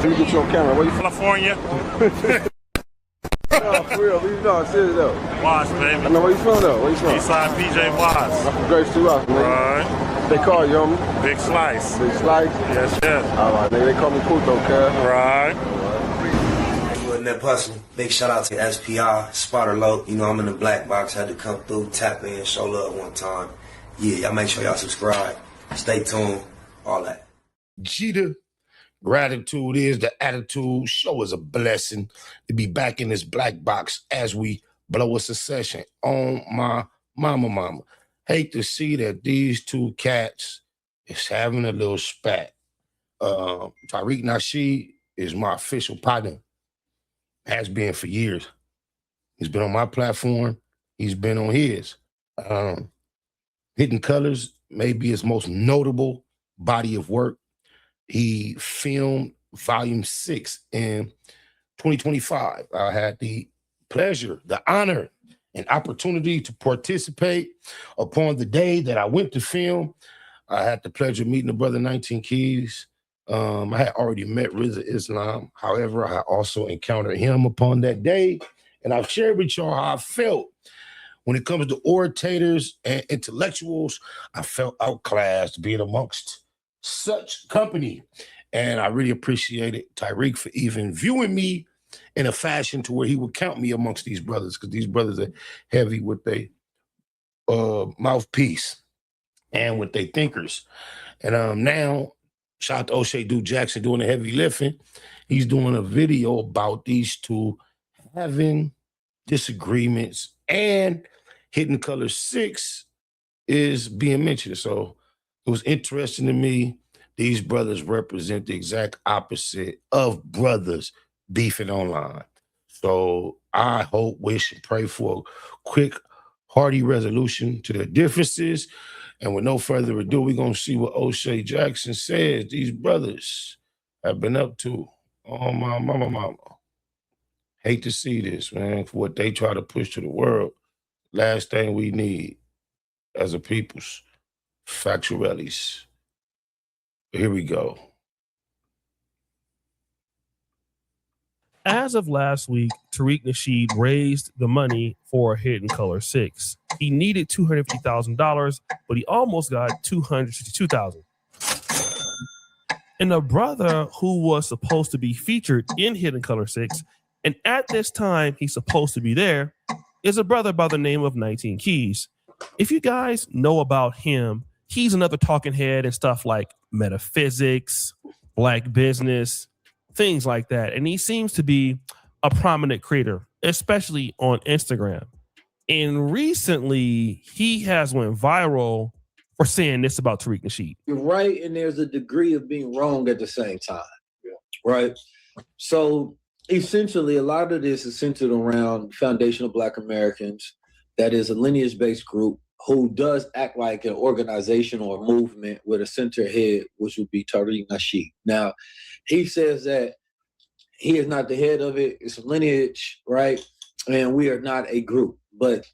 Let me get you on camera. Where you from? California. No, for real. No, I'm serious though. Watts, baby. I know where you from though. Where you from? Eastside PJ Watts. I'm from Grace 2 Rock, nigga. Right. They call you, homie? Big Slice. Big Slice? Yes, yes. All right, nigga. They call me Puto, cuz. Right. That hustle. Big shout out to SPI, Spotter Low. You know, I'm in the black box. Had to come through, tap in, show love one time. Yeah, y'all make sure y'all subscribe. Stay tuned. All that. Jeter, gratitude is the attitude. Show is a blessing to be back in this black box as we blow a succession on my mama. Hate to see that these two cats is having a little spat. Tariq Nasheed is my official partner. Has been for years. He's been on my platform. He's been on his. Hidden Colors may be his most notable body of work. He filmed Volume 6 in 2025. I had the pleasure, the honor, and opportunity to participate upon the day that I went to film. I had the pleasure of meeting the brother 19 Keys. I had already met Rizza Islam. However, I also encountered him upon that day. And I've shared with y'all how I felt. When it comes to orators and intellectuals, I felt outclassed being amongst such company. And I really appreciated Tariq for even viewing me in a fashion to where he would count me amongst these brothers, because these brothers are heavy with their mouthpiece and with their thinkers. And now, shout out to O'Shea Duke Jackson doing the heavy lifting. He's doing a video about these two having disagreements, and Hidden Color 6 is being mentioned. So it was interesting to me. These brothers represent the exact opposite of brothers beefing online. So I hope, wish, and pray for a quick, hearty resolution to their differences. And with no further ado, we're going to see what O'Shea Jackson says these brothers have been up to. Oh, my mama. Hate to see this, man, for what they try to push to the world. Last thing we need as a people's factualities. Here we go. As of last week, Tariq Nasheed raised the money for Hidden Color 6. He needed $250,000, but he almost got $262,000. And the brother who was supposed to be featured in Hidden Color 6, and at this time he's supposed to be there, is a brother by the name of 19 Keys. If you guys know about him, he's another talking head and stuff like metaphysics, black business, things like that. And he seems to be a prominent creator, especially on Instagram. And recently, he has went viral for saying this about Tariq Nasheed. You're right, and there's a degree of being wrong at the same time, right? So essentially, a lot of this is centered around Foundational Black Americans. That is a lineage-based group who does act like an organization or a movement with a center head, which would be Tariq Nasheed. Now, he says that he is not the head of it. It's a lineage, right? And we are not a group, but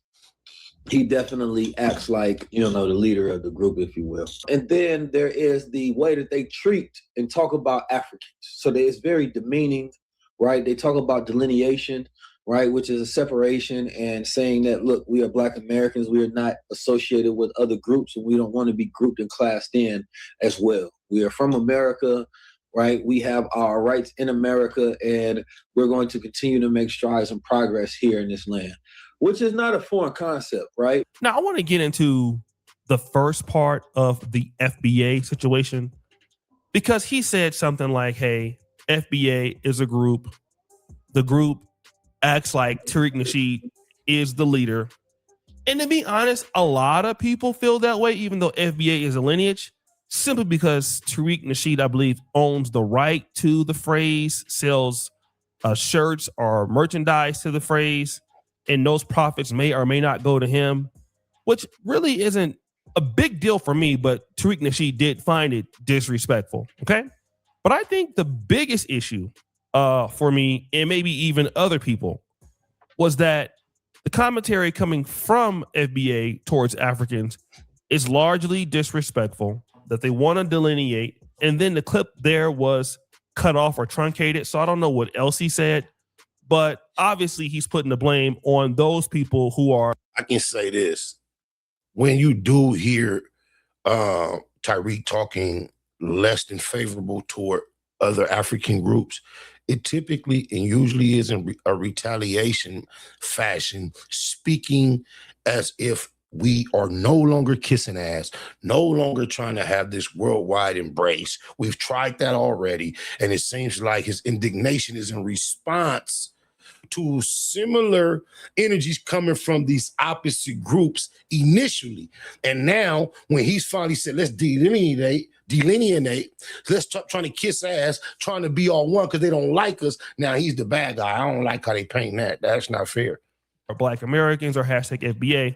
he definitely acts like, the leader of the group, if you will. And then there is the way that they treat and talk about Africans. So it's very demeaning, right? They talk about delineation, right, which is a separation and saying that, look, we are Black Americans. We are not associated with other groups, and we don't want to be grouped and classed in as well. We are from America, right? We have our rights in America, and we're going to continue to make strides and progress here in this land, which is not a foreign concept, right? Now, I want to get into the first part of the FBA situation, because he said something like, hey, FBA is a group. The group acts like Tariq Nasheed is the leader. And to be honest, a lot of people feel that way, even though FBA is a lineage, simply because Tariq Nasheed, I believe, owns the right to the phrase, sells shirts or merchandise to the phrase, and those profits may or may not go to him, which really isn't a big deal for me, but Tariq Nasheed did find it disrespectful, okay? But I think the biggest issue for me, and maybe even other people, was that the commentary coming from FBA towards Africans is largely disrespectful, that they want to delineate, and then the clip there was cut off or truncated. So I don't know what else he said, but obviously he's putting the blame on those people who are. I can say this. When you do hear Tariq talking less than favorable toward other African groups, it typically and usually is in a retaliation fashion, speaking as if we are no longer kissing ass, no longer trying to have this worldwide embrace. We've tried that already. And it seems like his indignation is in response to similar energies coming from these opposite groups initially. And now when he's finally said, let's delineate, let's stop trying to kiss ass, trying to be all one because they don't like us. Now he's the bad guy. I don't like how they paint that. That's not fair. Black Americans or hashtag FBA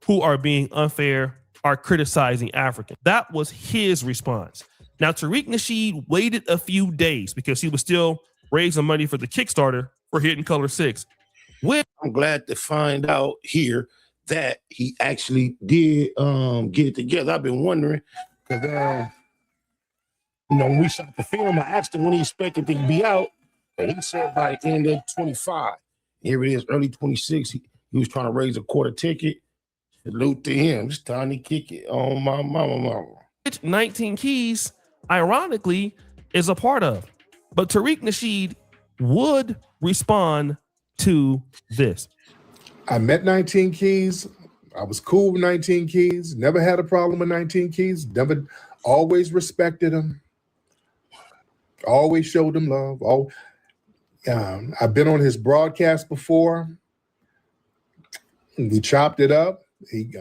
who are being unfair, are criticizing African. That was his response. Now, Tariq Nasheed waited a few days because he was still raising money for the Kickstarter for Hidden Color 6. I'm glad to find out here that he actually did get it together. I've been wondering because when we shot the film, I asked him when he expected it to be out, and he said by the end of 25. Here it is, early 26. He was trying to raise a quarter ticket. Salute to him. It's time to kick it on my mama. 19 Keys, ironically, is a part of. But Tariq Nasheed would respond to this. I met 19 Keys. I was cool with 19 Keys. Never had a problem with 19 Keys. Never, always respected him. Always showed him love. I've been on his broadcast before. We chopped it up. He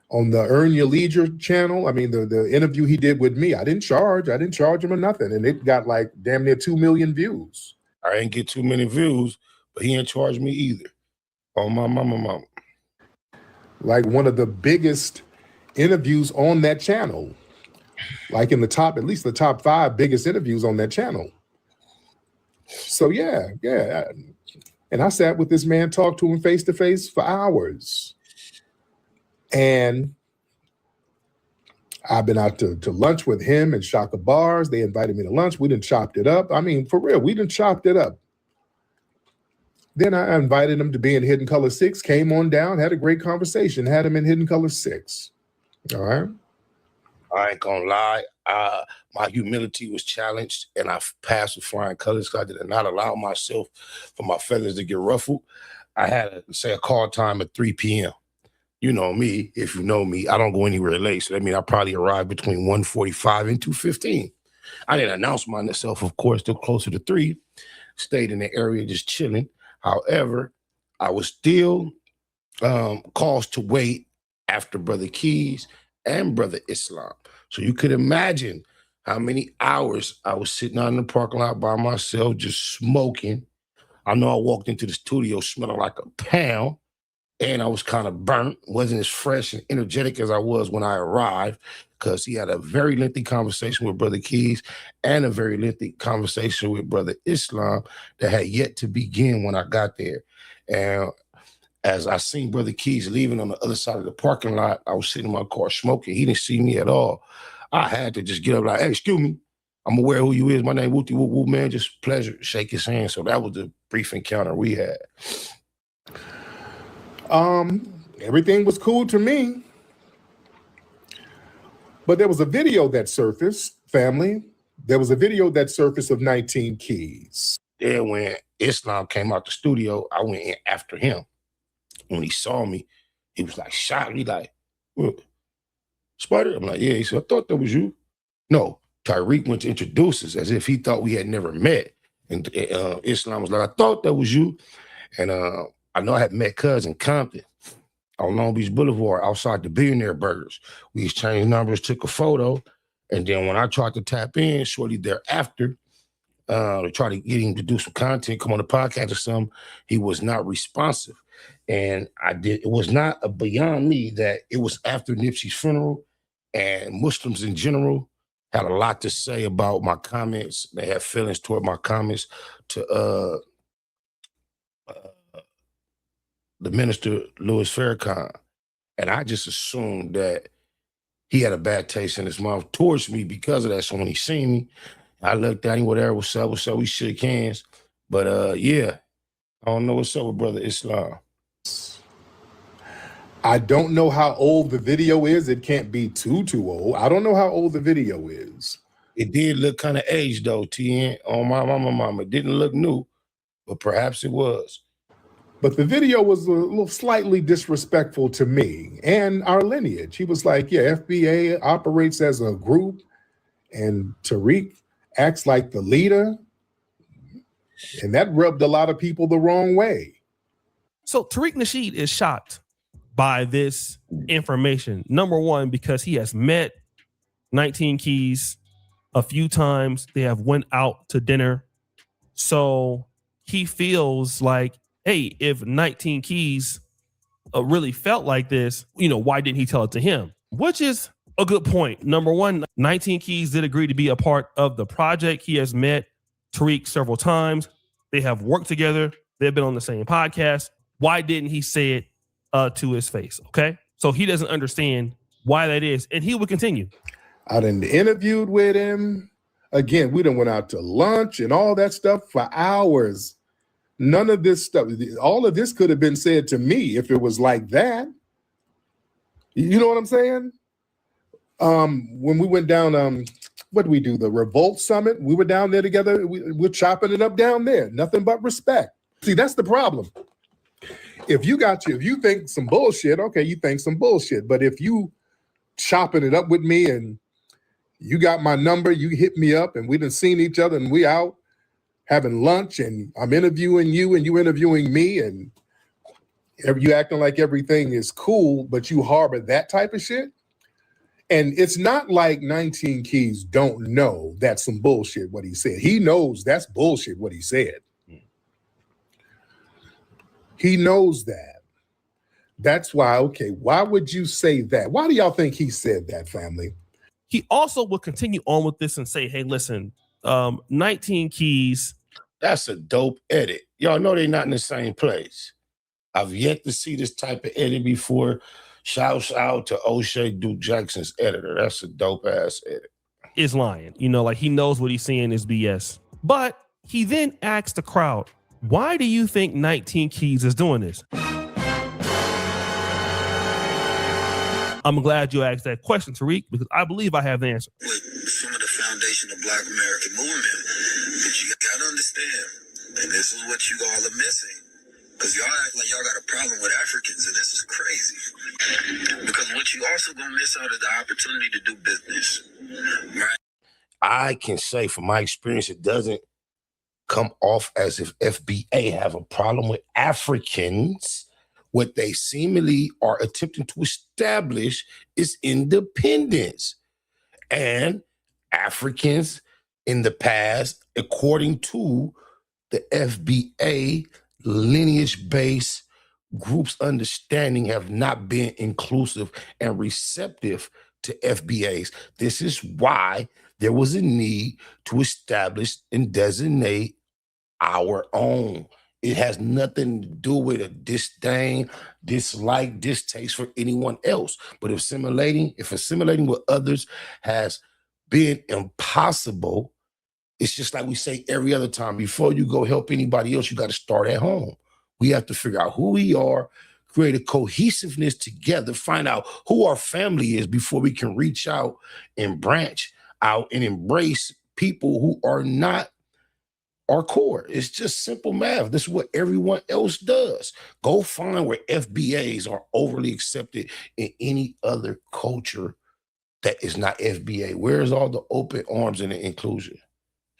on the Earn Your Leisure channel. I mean, the interview he did with me, I didn't charge him or nothing, and it got like damn near 2 million views. I didn't get too many views, but he didn't charge me either. On my mama. Like one of the biggest interviews on that channel, like in the top, at least the top 5 biggest interviews on that channel. So yeah. And I sat with this man, talked to him face to face for hours. And I've been out to lunch with him and Shaka Bars. They invited me to lunch. We done chopped it up. I mean, for real, we done chopped it up. Then I invited him to be in Hidden Color 6, came on down, had a great conversation, had him in Hidden Color 6. All right. I ain't gonna lie. My humility was challenged and I passed with flying colors because I did not allow myself for my feathers to get ruffled. I had a call time at 3 p.m. You know me, if you know me, I don't go anywhere late. So that means I probably arrived between 1:45 and 2:15. I didn't announce myself, of course, till closer to 3. Stayed in the area just chilling. However, I was still caused to wait after Brother Keys and Brother Islam. So you could imagine how many hours I was sitting out in the parking lot by myself, just smoking. I know I walked into the studio smelling like a pound, and I was kind of burnt, wasn't as fresh and energetic as I was when I arrived, because he had a very lengthy conversation with Brother Keys and a very lengthy conversation with Brother Islam that had yet to begin when I got there. And as I seen Brother Keys leaving on the other side of the parking lot, I was sitting in my car smoking. He didn't see me at all. I had to just get up like, hey, excuse me, I'm aware who you is. My name Wooty Woo Woo, man. Just pleasure. Shake his hand. So that was the brief encounter we had. Everything was cool to me. But there was a video that surfaced, family. There was a video that surfaced of 19 Keys. Then when Islam came out the studio, I went in after him. When he saw me, he was like shocked. He like, what? Spider? I'm like, yeah. He said, I thought that was you. No, Tariq went to introduce us as if he thought we had never met. And Islam was like, I thought that was you. And I know I had met Cuz in Compton on Long Beach Boulevard outside the Billionaire Burgers. We exchanged numbers, took a photo. And then when I tried to tap in shortly thereafter, to try to get him to do some content, come on the podcast or something, he was not responsive. And it was not beyond me that it was after Nipsey's funeral, and Muslims in general had a lot to say about my comments. They had feelings toward my comments to the minister, Louis Farrakhan. And I just assumed that he had a bad taste in his mouth towards me because of that. So when he seen me, I looked at him, whatever, what's up, we shook hands. But yeah, I don't know what's up with Brother Islam. I don't know how old the video is. It can't be too old. I don't know how old the video is. It did look kind of aged though, TN, on my mama. It didn't look new, but perhaps it was. But the video was a little slightly disrespectful to me and our lineage. He was like, yeah, FBA operates as a group and Tariq acts like the leader. And that rubbed a lot of people the wrong way. So Tariq Nasheed is shocked by this information. Number one, because he has met 19 Keys a few times. They have went out to dinner. So he feels like, hey, if 19 Keys really felt like this, why didn't he tell it to him? Which is a good point. Number one, 19 Keys did agree to be a part of the project. He has met Tariq several times. They have worked together. They've been on the same podcast. Why didn't he say it to his face? Okay. So he doesn't understand why that is. And he would continue. I done interviewed with him. Again, we done went out to lunch and all that stuff for hours. None of this stuff, all of this could have been said to me if it was like that. You know what I'm saying? When we went down, what did we do? The Revolt Summit. We were down there together. We're chopping it up down there. Nothing but respect. See, that's the problem. If you think some bullshit, okay, you think some bullshit. But if you chopping it up with me and you got my number, you hit me up and we done seen each other and we out having lunch and I'm interviewing you and you interviewing me and you acting like everything is cool, but you harbor that type of shit. And it's not like 19 Keys don't know that's some bullshit what he said. He knows that's bullshit what he said. He knows that. That's why, okay, why would you say that? Why do y'all think he said that, family? He also will continue on with this and say, hey, listen, 19 Keys. That's a dope edit. Y'all know they're not in the same place. I've yet to see this type of edit before. Shouts out to O'Shea Duke Jackson's editor. That's a dope ass edit. Is lying. Like he knows what he's saying is BS. But he then asks the crowd, why do you think 19 Keys is doing this? I'm glad you asked that question, Tariq, because I believe I have the answer. With some of the foundation of Black American movement, but you gotta understand, and this is what you all are missing, because y'all act like y'all got a problem with Africans, and this is crazy. Because what you also gonna miss out is the opportunity to do business, right? I can say from my experience, it doesn't come off as if FBA have a problem with Africans. What they seemingly are attempting to establish is independence. And Africans in the past, according to the FBA lineage-based group's understanding, have not been inclusive and receptive to FBAs. This is why there was a need to establish and designate our own. It has nothing to do with a disdain, dislike, distaste for anyone else. But if assimilating with others has been impossible, it's just like we say every other time. Before you go help anybody else, you got to start at home. We have to figure out who we are, create a cohesiveness together, find out who our family is before we can reach out and branch out and embrace people who are not our core. It's just simple math. This is what everyone else does. Go find where FBAs are overly accepted in any other culture that is not FBA. Where's all the open arms and the inclusion?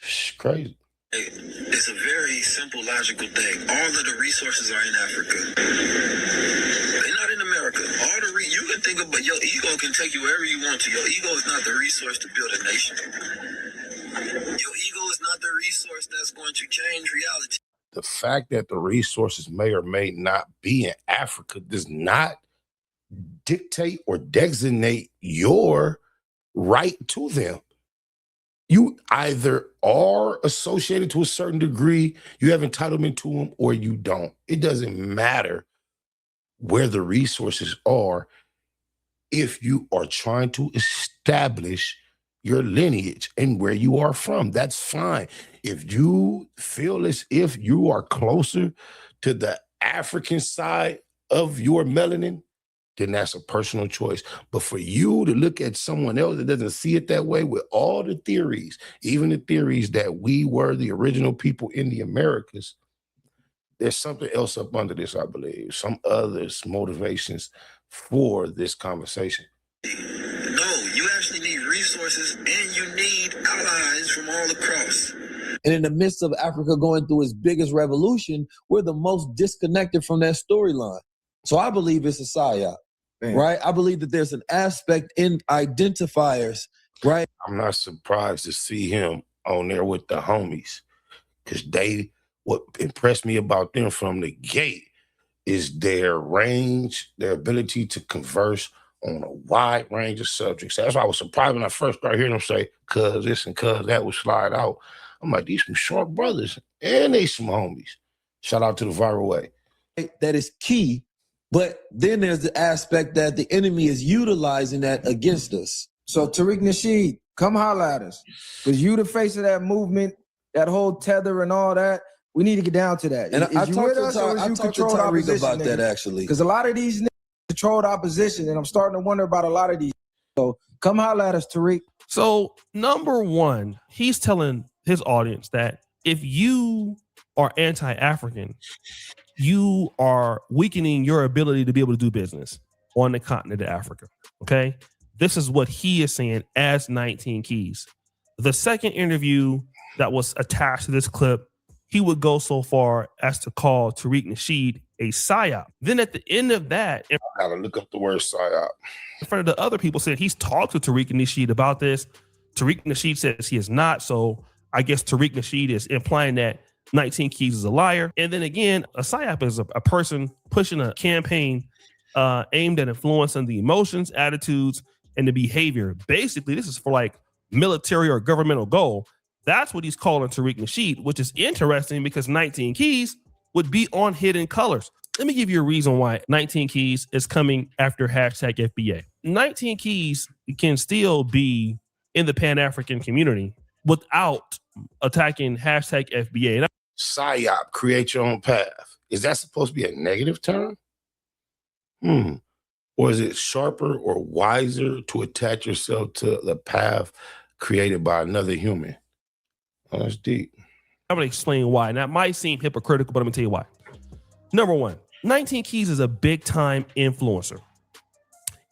It's crazy. It's a very simple, logical thing. All of the resources are in Africa. They're not in America. You can think about your ego can take you wherever you want to. Your ego is not the resource to build a nation. Your ego is not the resource that's going to change reality. The fact that the resources may or may not be in Africa does not dictate or designate your right to them. You either are associated to a certain degree, you have entitlement to them, or you don't. It doesn't matter where the resources are if you are trying to establish your lineage and where you are from. That's fine. If you feel as if you are closer to the African side of your melanin, then that's a personal choice. But for you to look at someone else that doesn't see it that way, with all the theories, even the theories that we were the original people in the Americas, there's something else up under this, I believe, some other motivations for this conversation. No, you actually need resources and you need allies from all across. And in the midst of Africa going through its biggest revolution, we're the most disconnected from that storyline. So I believe it's a psyop, right? I believe that there's an aspect in identifiers, right? I'm not surprised to see him on there with the homies, because what impressed me about them from the gate is their range, their ability to converse on a wide range of subjects. That's why I was surprised when I first started hearing them say, cuz this and cuz that would slide out. I'm like, these some short brothers and they some homies. Shout out to the viral way. That is key. But then there's the aspect that the enemy is utilizing that against us. So Tariq Nasheed, come holler at us. Because you the face of that movement, that whole tether and all that. We need to get down to that. And is I you talked with to us or is you controlled Tariq opposition? about that, actually. Because a lot of these niggas controlled opposition, and I'm starting to wonder about a lot of these. So come holler at us, Tariq. So number one, he's telling his audience that if you are anti-African, you are weakening your ability to be able to do business on the continent of Africa. Okay. This is what he is saying as 19 Keys. The second interview that was attached to this clip, he would go so far as to call Tariq Nasheed a psyop. Then at the end of that, I gotta look up the word psyop. in front of the other people, said he's talked to Tariq Nasheed about this. Tariq Nasheed says he is not. So I guess Tariq Nasheed is implying that 19 Keys is a liar. And then again, a psyop is a person pushing a campaign aimed at influencing the emotions, attitudes, and the behavior. Basically, this is for like military or governmental goal. That's what he's calling Tariq Nasheed, which is interesting because 19 Keys would be on Hidden Colors. Let me give you a reason why 19 Keys is coming after hashtag FBA. 19 Keys can still be in the Pan-African community without attacking hashtag FBA. Psyop, create your own path. Is that supposed to be a negative term? Or is it sharper or wiser to attach yourself to the path created by another human? Oh, that's deep. I'm going to explain why. Now, it might seem hypocritical, but I'm going to tell you why. Number one, 19 Keys is a big-time influencer.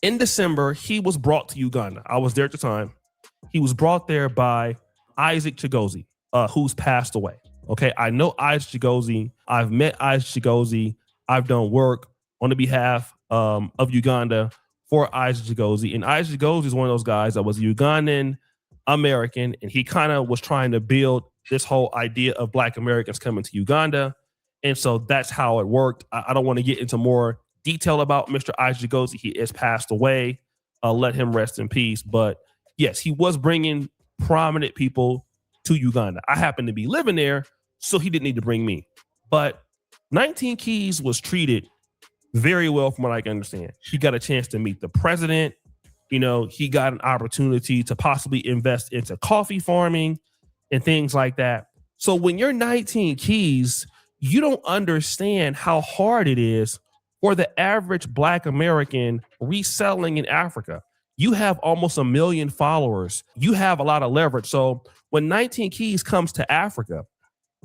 In December, he was brought to Uganda. I was there at the time. He was brought there by Isaac Chigozie, who's passed away. Okay, I know Isaac Chigozie. I've met Isaac Chigozie. I've done work on the behalf of Uganda for Isaac Chigozie. And Isaac Chigozie is one of those guys that was a Ugandan American, and he kind of was trying to build this whole idea of Black Americans coming to Uganda. And so that's how it worked. I don't want to get into more detail about Mr. Isaac Chigozie. He has passed away. Let him rest in peace. But yes, he was bringing prominent people to Uganda. I happened to be living there, so he didn't need to bring me. But 19 Keys was treated very well from what I can understand. He got a chance to meet the president. You know, he got an opportunity to possibly invest into coffee farming and things like that. So when you're 19 Keys, you don't understand how hard it is for the average Black American reselling in Africa. You have almost 1 million followers. You have a lot of leverage. So when 19 Keys comes to Africa,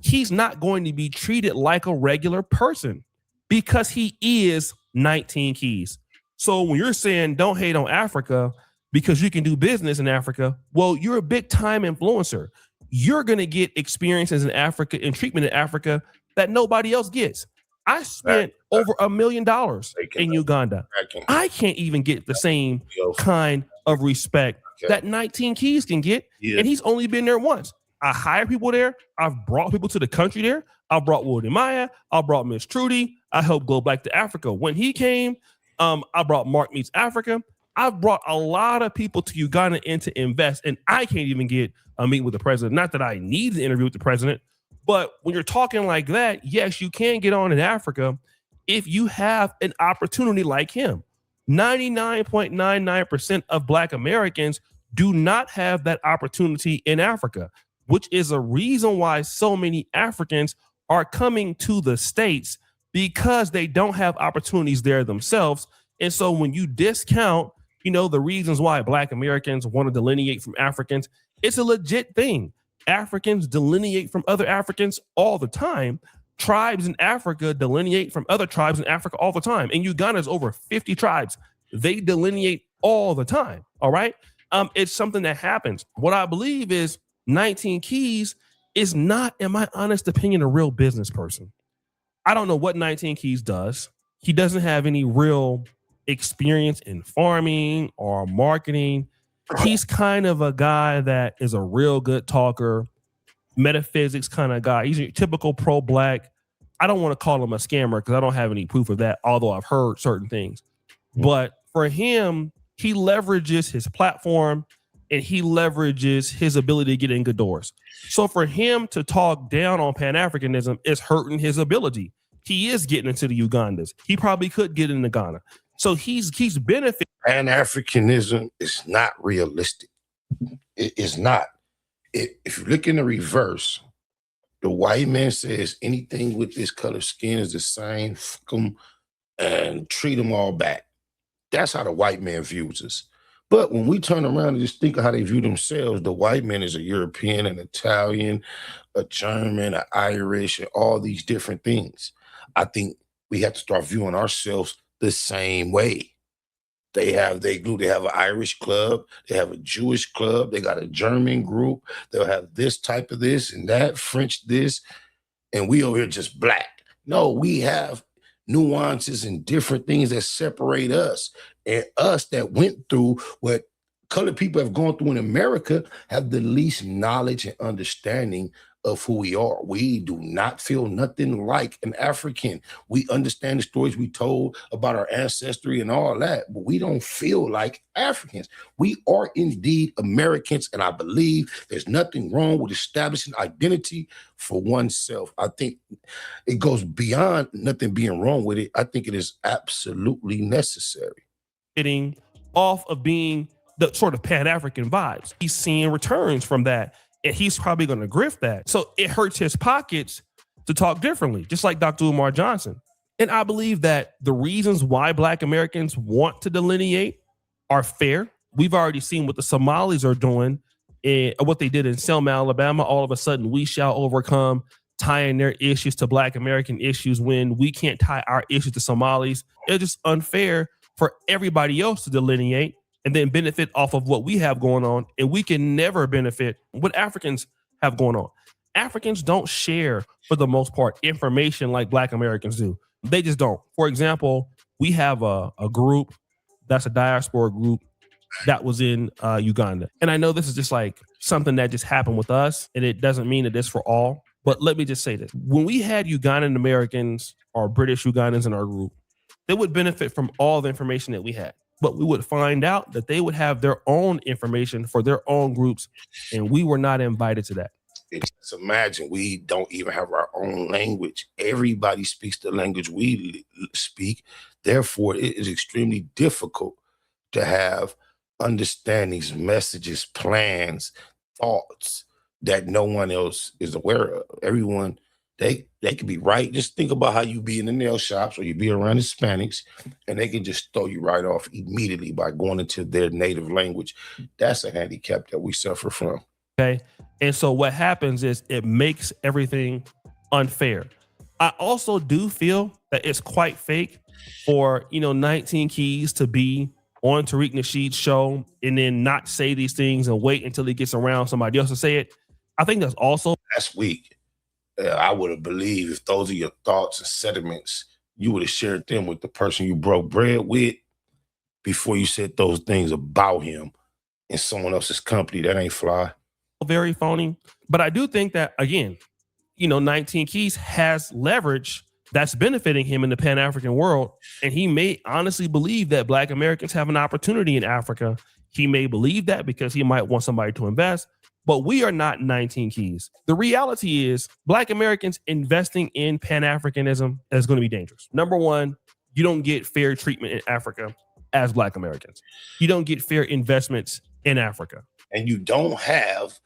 he's not going to be treated like a regular person because he is 19 Keys. So when you're saying don't hate on Africa because you can do business in Africa, well, you're a big time influencer. You're going to get experiences in Africa and treatment in Africa that nobody else gets. I spent over $1 million in Uganda. I can't even get the same kind of respect that 19 Keys can get. And he's only been there once. I hire people there. I've brought people to the country there. I brought Woody Maya. I brought Miss Trudy. I helped Go Back to Africa. When he came, I brought Mark Meets Africa. I've brought a lot of people to Uganda in to invest, and I can't even get a meeting with the president. Not that I need an interview with the president, but when you're talking like that, yes, you can get on in Africa if you have an opportunity like him. 99.99% of Black Americans do not have that opportunity in Africa, which is a reason why so many Africans are coming to the States because they don't have opportunities there themselves. And so when you discount, the reasons why Black Americans want to delineate from Africans, it's a legit thing. Africans delineate from other Africans all the time. Tribes in Africa delineate from other tribes in Africa all the time. In Uganda, there's over 50 tribes. They delineate all the time. All right. It's something that happens. What I believe is 19 Keys is not, in my honest opinion, a real business person. I don't know what 19 Keys does. He doesn't have any real experience in farming or marketing. He's kind of a guy that is a real good talker, metaphysics kind of guy. He's a typical pro-Black. I don't want to call him a scammer because I don't have any proof of that, although I've heard certain things. But for him, he leverages his platform and he leverages his ability to get in good doors. So for him to talk down on Pan-Africanism is hurting his ability. He is getting into the Ugandas. He probably could get into Ghana. So he's benefiting. Pan-Africanism is not realistic. It is not. If you look in the reverse, the white man says anything with this color skin is the same, fuck them, and treat them all back. That's how the white man views us. But when we turn around and just think of how they view themselves, the white man is a European, an Italian, a German, an Irish, and all these different things. I think we have to start viewing ourselves the same way. They have an Irish club, they have a Jewish club, they got a German group, they'll have this type of this and that, French this, and we over here just Black. No, we have nuances and different things that separate us. And us that went through what colored people have gone through in America have the least knowledge and understanding of who we are. We do not feel nothing like an African. We understand the stories we told about our ancestry and all that, but we don't feel like Africans. We are indeed Americans, and I believe there's nothing wrong with establishing identity for oneself. I think it goes beyond nothing being wrong with it. I think it is absolutely necessary. Getting off of being the sort of Pan-African vibes. He's seeing returns from that. And he's probably going to grift that. So it hurts his pockets to talk differently, just like Dr. Umar Johnson. And I believe that the reasons why Black Americans want to delineate are fair. We've already seen what the Somalis are doing and what they did in Selma, Alabama. All of a sudden, we shall overcome, tying their issues to Black American issues when we can't tie our issues to Somalis. It's just unfair for everybody else to delineate and then benefit off of what we have going on. And we can never benefit what Africans have going on. Africans don't share, for the most part, information like Black Americans do. They just don't. For example, we have a group that's a diaspora group that was in Uganda. And I know this is just like something that just happened with us, and it doesn't mean that it's for all. But let me just say this. When we had Ugandan Americans or British Ugandans in our group, they would benefit from all the information that we had. But we would find out that they would have their own information for their own groups, and we were not invited to that. Just imagine, we don't even have our own language. Everybody speaks the language we speak. Therefore, it is extremely difficult to have understandings, messages, plans, thoughts that no one else is aware of. Everyone, they could be right. Just think about how you be in the nail shops or you be around Hispanics, and they can just throw you right off immediately by going into their native language. That's a handicap that we suffer from. Okay. And so what happens is it makes everything unfair. I also do feel that it's quite fake for, 19 Keys to be on Tariq Nasheed's show and then not say these things and wait until he gets around somebody else to say it. I think that's also... That's weak. I would have believed if those are your thoughts and sentiments, you would have shared them with the person you broke bread with before you said those things about him in someone else's company. That ain't fly. Very phony. But I do think that, again, 19 Keys has leverage that's benefiting him in the Pan-African world. And he may honestly believe that Black Americans have an opportunity in Africa. He may believe that because he might want somebody to invest. But we are not 19 Keys. The reality is Black Americans investing in Pan-Africanism is going to be dangerous. Number one, you don't get fair treatment in Africa as Black Americans. You don't get fair investments in Africa. And you don't have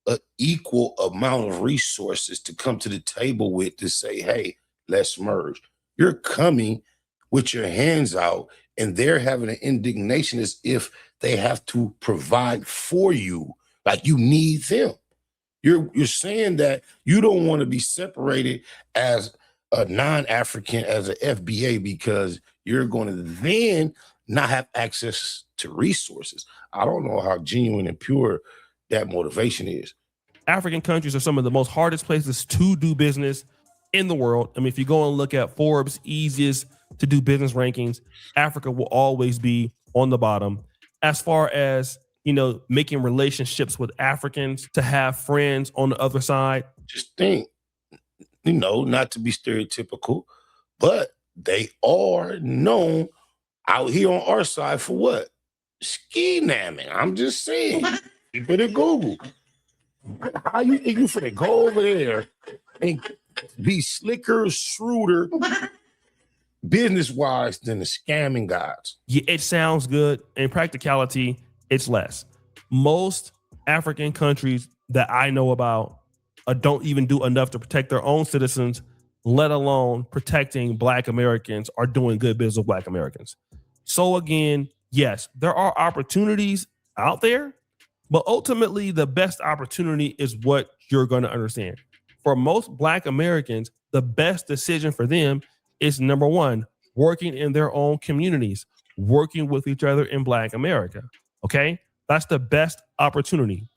an equal amount of resources to come to the table with to say, hey, let's merge. You're coming with your hands out, and they're having an indignation as if they have to provide for you, like you need them. You're saying that you don't want to be separated as a non-African, as an FBA, because you're going to then not have access to resources. I don't know how genuine and pure that motivation is. African countries are some of the most hardest places to do business in the world. I mean, if you go and look at Forbes' easiest to do business rankings, Africa will always be on the bottom. As far as, you know, making relationships with Africans, to have friends on the other side. Just think, you know, not to be stereotypical, but they are known out here on our side for what? Ski namming. I'm just saying. You better Google. How you think you finna go over there and be slicker, shrewder, business-wise than the scamming guys? Yeah, it sounds good. In practicality, it's less. Most African countries that I know about don't even do enough to protect their own citizens, let alone protecting Black Americans or doing good business with Black Americans. So again, yes, there are opportunities out there, but ultimately the best opportunity is what you're going to understand. For most Black Americans, the best decision for them is, number one, working in their own communities, working with each other in Black America. Okay? That's the best opportunity.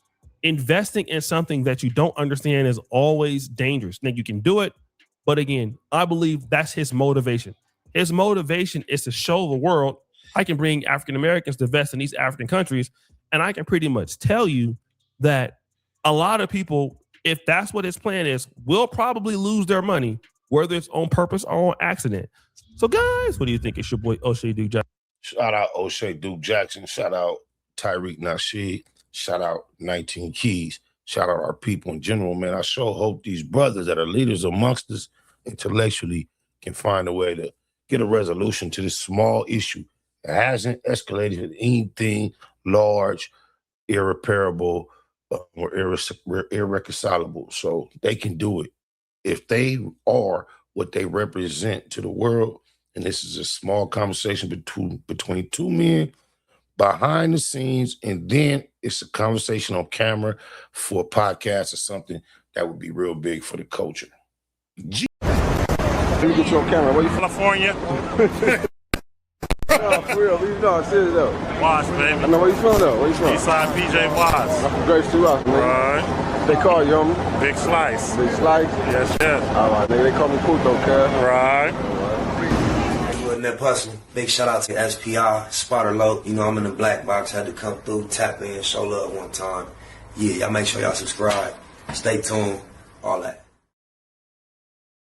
Investing in something that you don't understand is always dangerous. Now, you can do it, but again, I believe that's his motivation. His motivation is to show the world, I can bring African Americans to invest in these African countries, and I can pretty much tell you that a lot of people, if that's what his plan is, will probably lose their money, whether it's on purpose or on accident. So guys, what do you think? It's your boy O'Shea Duke Jackson. Shout out O'Shea Duke Jackson. Shout out Tariq Nasheed. Shout out 19 Keys. Shout out our people in general, man. I sure hope these brothers that are leaders amongst us intellectually can find a way to get a resolution to this small issue. It hasn't escalated to anything large, irreparable, or irreconcilable. So they can do it. If they are what they represent to the world, and this is a small conversation between two men behind the scenes, and then it's a conversation on camera for a podcast or something, that would be real big for the culture. Let me get you on camera. Where you from? California. No, for real. You know, I'm serious though. Watts, baby. I know where you from though. Where you from? Eastside PJ Watts. I'm from Grace 2 Rock, man. Right. They call you, homie? Big Slice. Big Slice? Yes, yes. All right, nigga. They call me Puto, cuz. Right. You wasn't that hustling. Big shout out to SPI, Spotter Low. You know, I'm in the black box. Had to come through, tap in, show love one time. Yeah, y'all make sure y'all subscribe. Stay tuned. All that.